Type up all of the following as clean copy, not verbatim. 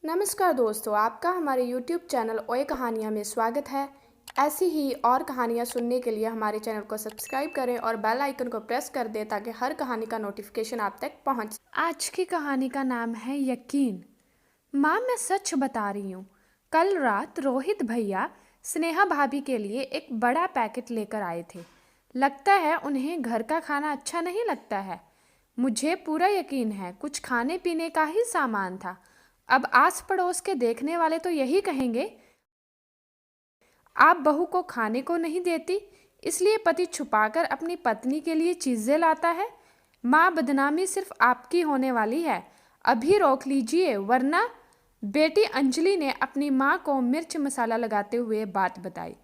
नमस्कार दोस्तों, आपका हमारे YouTube चैनल ओए कहानियाँ में स्वागत है। ऐसी ही और कहानियाँ सुनने के लिए हमारे चैनल को सब्सक्राइब करें और बेल आइकन को प्रेस कर दें ताकि हर कहानी का नोटिफिकेशन आप तक पहुँच। आज की कहानी का नाम है यकीन। माँ, मैं सच बता रही हूँ। कल रात रोहित भैया स्नेहा भाभी के लिए एक बड़ा पैकेट लेकर आए थे। लगता है उन्हें घर का खाना अच्छा नहीं लगता है। मुझे पूरा यकीन है कुछ खाने पीने का ही सामान था। अब आस पड़ोस के देखने वाले तो यही कहेंगे, आप बहू को खाने को नहीं देती, इसलिए पति छुपाकर अपनी पत्नी के लिए चीजें लाता है। माँ, बदनामी सिर्फ आपकी होने वाली है। अभी रोक लीजिए वरना। बेटी अंजलि ने अपनी माँ को मिर्च मसाला लगाते हुए बात बताई।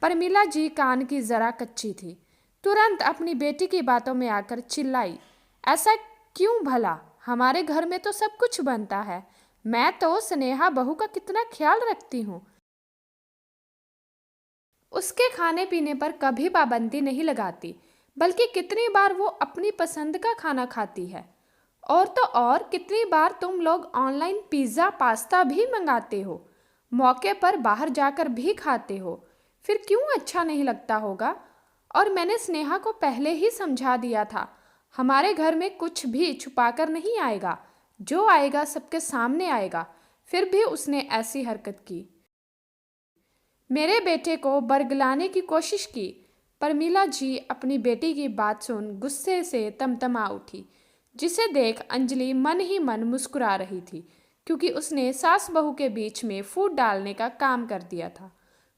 परमिला जी कान की जरा कच्ची थी। तुरंत अपनी बेटी की बातों में आकर चिल्लाई, ऐसा क्यों भला? हमारे घर में तो सब कुछ बनता है। मैं तो स्नेहा बहू का कितना ख्याल रखती हूँ। उसके खाने पीने पर कभी पाबंदी नहीं लगाती, बल्कि कितनी बार वो अपनी पसंद का खाना खाती है। और तो और कितनी बार तुम लोग ऑनलाइन पिज्ज़ा पास्ता भी मंगाते हो, मौके पर बाहर जाकर भी खाते हो। फिर क्यों अच्छा नहीं लगता होगा? और मैंने स्नेहा को पहले ही समझा दिया था, हमारे घर में कुछ भी छुपाकर नहीं आएगा, जो आएगा सबके सामने आएगा। फिर भी उसने ऐसी हरकत की। मेरे बेटे को बरगलाने की कोशिश की। परमिला जी अपनी बेटी की बात सुन गुस्से से तमतमा उठी, जिसे देख अंजलि मन ही मन मुस्कुरा रही थी, क्योंकि उसने सास बहू के बीच में फूट डालने का काम कर दिया था।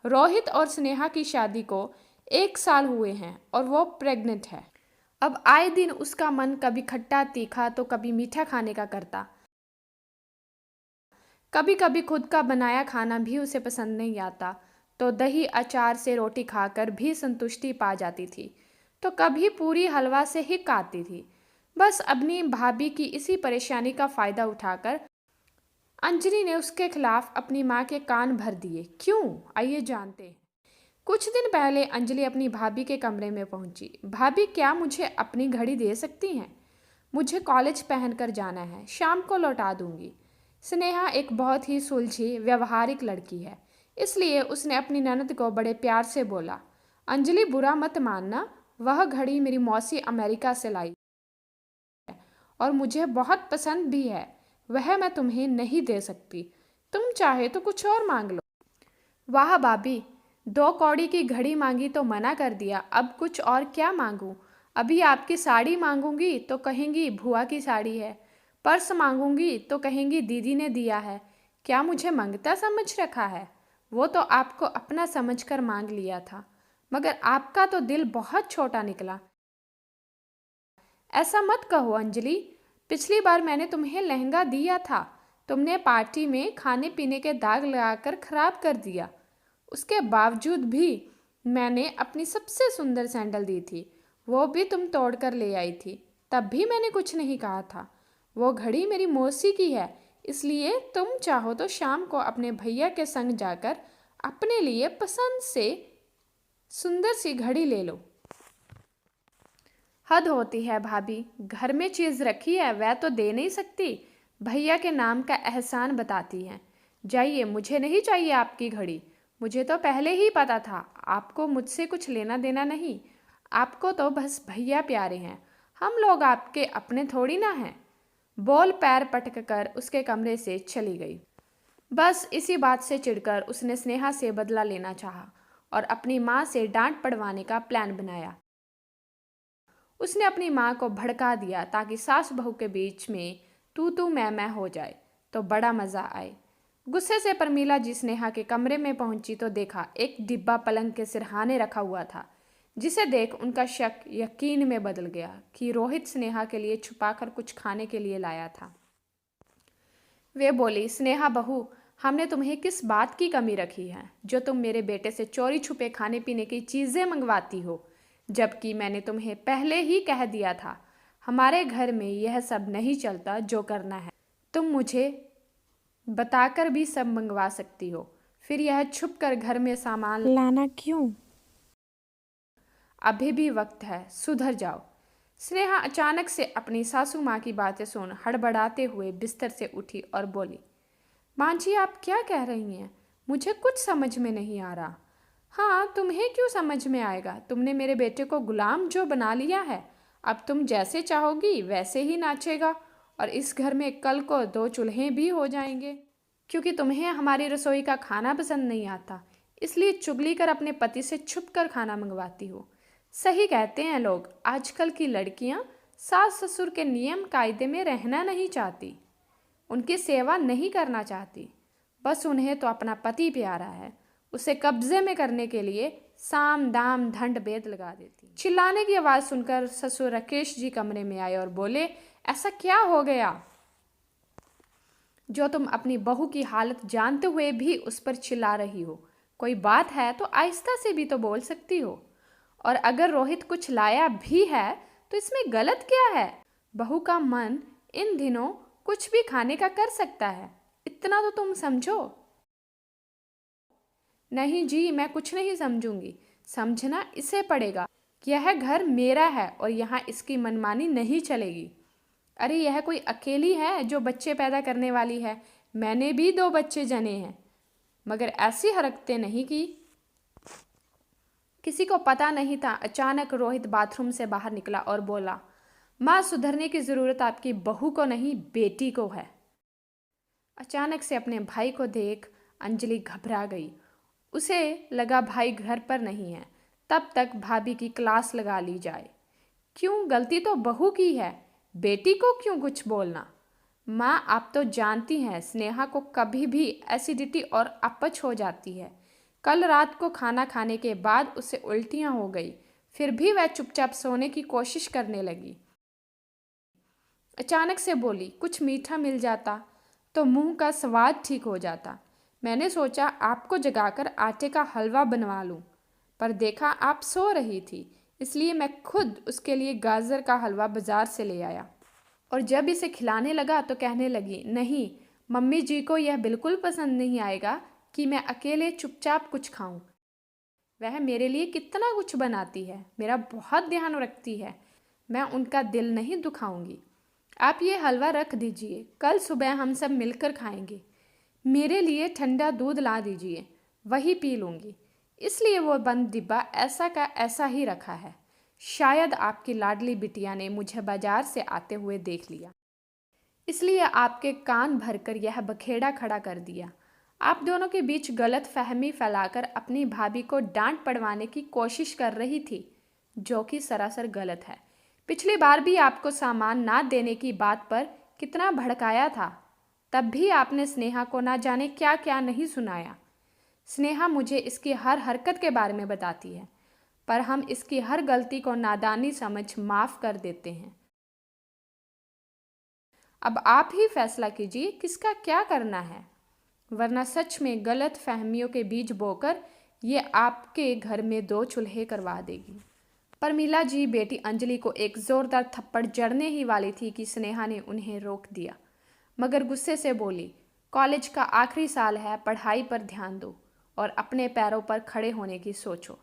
रोहित और स्नेहा की शादी को 1 साल हुए हैं और वो प्रेग्नेंट है। अब आए दिन उसका मन कभी खट्टा तीखा तो कभी मीठा खाने का करता। कभी कभी खुद का बनाया खाना भी उसे पसंद नहीं आता, तो दही अचार से रोटी खाकर भी संतुष्टि पा जाती थी, तो कभी पूरी हलवा से ही खाती थी। बस अपनी भाभी की इसी परेशानी का फायदा उठाकर अंजलि ने उसके खिलाफ अपनी माँ के कान भर दिए। क्यों, आइए जानते हैं। कुछ दिन पहले अंजलि अपनी भाभी के कमरे में पहुंची। भाभी, क्या मुझे अपनी घड़ी दे सकती हैं? मुझे कॉलेज पहनकर जाना है, शाम को लौटा दूंगी। स्नेहा एक बहुत ही सुलझी व्यवहारिक लड़की है, इसलिए उसने अपनी ननद को बड़े प्यार से बोला, अंजलि बुरा मत मानना, वह घड़ी मेरी मौसी अमेरिका से लाई है और मुझे बहुत पसंद भी है। वह मैं तुम्हें नहीं दे सकती। तुम चाहे तो कुछ और मांग लो। वाह भाभी, 2 कौड़ी की घड़ी मांगी तो मना कर दिया, अब कुछ और क्या मांगूं? अभी आपकी साड़ी मांगूंगी तो कहेंगी भुआ की साड़ी है, पर्स मांगूंगी तो कहेंगी दीदी ने दिया है। क्या मुझे मंगता समझ रखा है? वो तो आपको अपना समझकर मांग लिया था, मगर आपका तो दिल बहुत छोटा निकला। ऐसा मत कहो अंजलि, पिछली बार मैंने तुम्हें लहंगा दिया था, तुमने पार्टी में खाने पीने के दाग लगाकर खराब कर दिया। उसके बावजूद भी मैंने अपनी सबसे सुंदर सैंडल दी थी, वो भी तुम तोड़ कर ले आई थी, तब भी मैंने कुछ नहीं कहा था। वो घड़ी मेरी मौसी की है, इसलिए तुम चाहो तो शाम को अपने भैया के संग जाकर अपने लिए पसंद से सुंदर सी घड़ी ले लो। हद होती है भाभी, घर में चीज़ रखी है वह तो दे नहीं सकती, भैया के नाम का एहसान बताती हैं। जाइए, मुझे नहीं चाहिए आपकी घड़ी। मुझे तो पहले ही पता था आपको मुझसे कुछ लेना देना नहीं। आपको तो बस भैया प्यारे हैं, हम लोग आपके अपने थोड़ी ना हैं। बोल पैर पटक कर उसके कमरे से चली गई। बस इसी बात से चिढ़कर उसने स्नेहा से बदला लेना चाहा और अपनी माँ से डांट पड़वाने का प्लान बनाया। उसने अपनी माँ को भड़का दिया ताकि सास बहू के बीच में तू मैं हो जाए तो बड़ा मज़ा आए। गुस्से से परमीला जी स्नेहा के कमरे में पहुंची तो देखा एक डिब्बा पलंग के सिरहाने रखा हुआ था, जिसे देख उनका शक यकीन में बदल गया कि रोहित स्नेहा के लिए छुपाकर कुछ खाने के लिए लाया था। वे बोली, स्नेहा बहू, हमने तुम्हें किस बात की कमी रखी है जो तुम मेरे बेटे से चोरी छुपे खाने पीने की चीज़ें मंगवाती हो, जबकि मैंने तुम्हें पहले ही कह दिया था हमारे घर में यह सब नहीं चलता। जो करना है तुम मुझे बताकर भी सब मंगवा सकती हो, फिर यह छुप कर घर में सामान लाना क्यों? अभी भी वक्त है, सुधर जाओ। स्नेहा अचानक से अपनी सासू माँ की बातें सुन हड़बड़ाते हुए बिस्तर से उठी और बोली, माँ जी, आप क्या कह रही हैं? मुझे कुछ समझ में नहीं आ रहा। हाँ, तुम्हें क्यों समझ में आएगा? तुमने मेरे बेटे को गुलाम जो बना लिया है। अब तुम जैसे चाहोगी वैसे ही नाचेगा, और इस घर में कल को 2 चूल्हे भी हो जाएंगे। क्योंकि तुम्हें हमारी रसोई का खाना पसंद नहीं आता, इसलिए चुगली कर अपने पति से छुप कर खाना मंगवाती हो। सही कहते हैं लोग, आजकल की लड़कियां सास ससुर के नियम कायदे में रहना नहीं चाहती, उनकी सेवा नहीं करना चाहती। बस उन्हें तो अपना पति प्यारा है, उसे कब्जे में करने के लिए साम दाम दंड भेद लगा देती। चिल्लाने की आवाज़ सुनकर ससुर राकेश जी कमरे में आए और बोले, ऐसा क्या हो गया जो तुम अपनी बहू की हालत जानते हुए भी उस पर चिल्ला रही हो? कोई बात है तो आहिस्ता से भी तो बोल सकती हो। और अगर रोहित कुछ लाया भी है तो इसमें गलत क्या है? बहू का मन इन दिनों कुछ भी खाने का कर सकता है, इतना तो तुम समझो। नहीं जी, मैं कुछ नहीं समझूंगी। समझना इसे पड़ेगा। यह घर मेरा है और यहाँ इसकी मनमानी नहीं चलेगी। अरे यह कोई अकेली है जो बच्चे पैदा करने वाली है? मैंने भी 2 बच्चे जने हैं, मगर ऐसी हरकतें नहीं की। किसी को पता नहीं था। अचानक रोहित बाथरूम से बाहर निकला और बोला, माँ, सुधरने की ज़रूरत आपकी बहू को नहीं, बेटी को है। अचानक से अपने भाई को देख अंजलि घबरा गई। उसे लगा भाई घर पर नहीं है। तब तक भाभी की क्लास लगा ली जाए। क्यों? गलती तो बहू की है, बेटी को क्यों कुछ बोलना? माँ, आप तो जानती हैं स्नेहा को कभी भी एसिडिटी और अपच हो जाती है। कल रात को खाना खाने के बाद उसे उल्टियाँ हो गई, फिर भी वह चुपचाप सोने की कोशिश करने लगी। अचानक से बोली, कुछ मीठा मिल जाता तो मुंह का स्वाद ठीक हो जाता। मैंने सोचा आपको जगाकर आटे का हलवा बनवा लूं, पर देखा आप सो रही थी, इसलिए मैं खुद उसके लिए गाजर का हलवा बाजार से ले आया। और जब इसे खिलाने लगा तो कहने लगी, नहीं, मम्मी जी को यह बिल्कुल पसंद नहीं आएगा कि मैं अकेले चुपचाप कुछ खाऊं। वह मेरे लिए कितना कुछ बनाती है, मेरा बहुत ध्यान रखती है। मैं उनका दिल नहीं दुखाऊंगी। आप ये हलवा रख दीजिए, कल सुबह हम सब मिलकर खाएंगे। मेरे लिए ठंडा दूध ला दीजिए, वही पी लूँगी। इसलिए वो बंद डिब्बा ऐसा का ऐसा ही रखा है। शायद आपकी लाडली बिटिया ने मुझे बाजार से आते हुए देख लिया, इसलिए आपके कान भरकर यह बखेड़ा खड़ा कर दिया। आप दोनों के बीच गलत फहमी फैलाकर अपनी भाभी को डांट पड़वाने की कोशिश कर रही थी, जो कि सरासर गलत है। पिछली बार भी आपको सामान ना देने की बात पर कितना भड़काया था, तब भी आपने स्नेहा को ना जाने क्या क्या नहीं सुनाया। स्नेहा मुझे इसकी हर हरकत के बारे में बताती है, पर हम इसकी हर गलती को नादानी समझ माफ़ कर देते हैं। अब आप ही फैसला कीजिए किसका क्या करना है, वरना सच में गलत फहमियों के बीज बोकर ये आपके घर में 2 चूल्हे करवा देगी। परमीला जी बेटी अंजलि को एक ज़ोरदार थप्पड़ जड़ने ही वाली थी कि स्नेहा ने उन्हें रोक दिया, मगर गुस्से से बोली, कॉलेज का आखिरी साल है, पढ़ाई पर ध्यान दो और अपने पैरों पर खड़े होने की सोचो।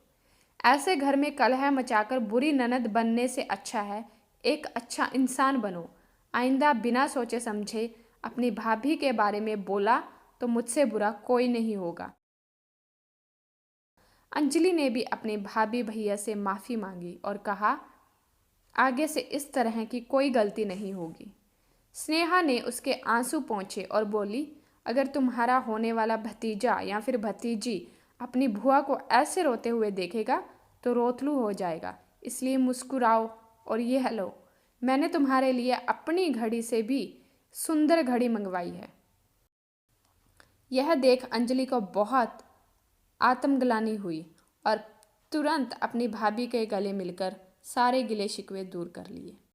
ऐसे घर में कलह मचाकर बुरी ननद बनने से अच्छा है एक अच्छा इंसान बनो। आइंदा बिना सोचे समझे अपनी भाभी के बारे में बोला तो मुझसे बुरा कोई नहीं होगा। अंजलि ने भी अपने भाभी भैया से माफ़ी मांगी और कहा, आगे से इस तरह की कोई गलती नहीं होगी। स्नेहा ने उसके आंसू पोंछे और बोली, अगर तुम्हारा होने वाला भतीजा या फिर भतीजी अपनी बुआ को ऐसे रोते हुए देखेगा तो रोतलू हो जाएगा, इसलिए मुस्कुराओ और ये लो, मैंने तुम्हारे लिए अपनी घड़ी से भी सुंदर घड़ी मंगवाई है। यह देख अंजलि को बहुत आत्मग्लानि हुई और तुरंत अपनी भाभी के गले मिलकर सारे गिले शिकवे दूर कर लिए।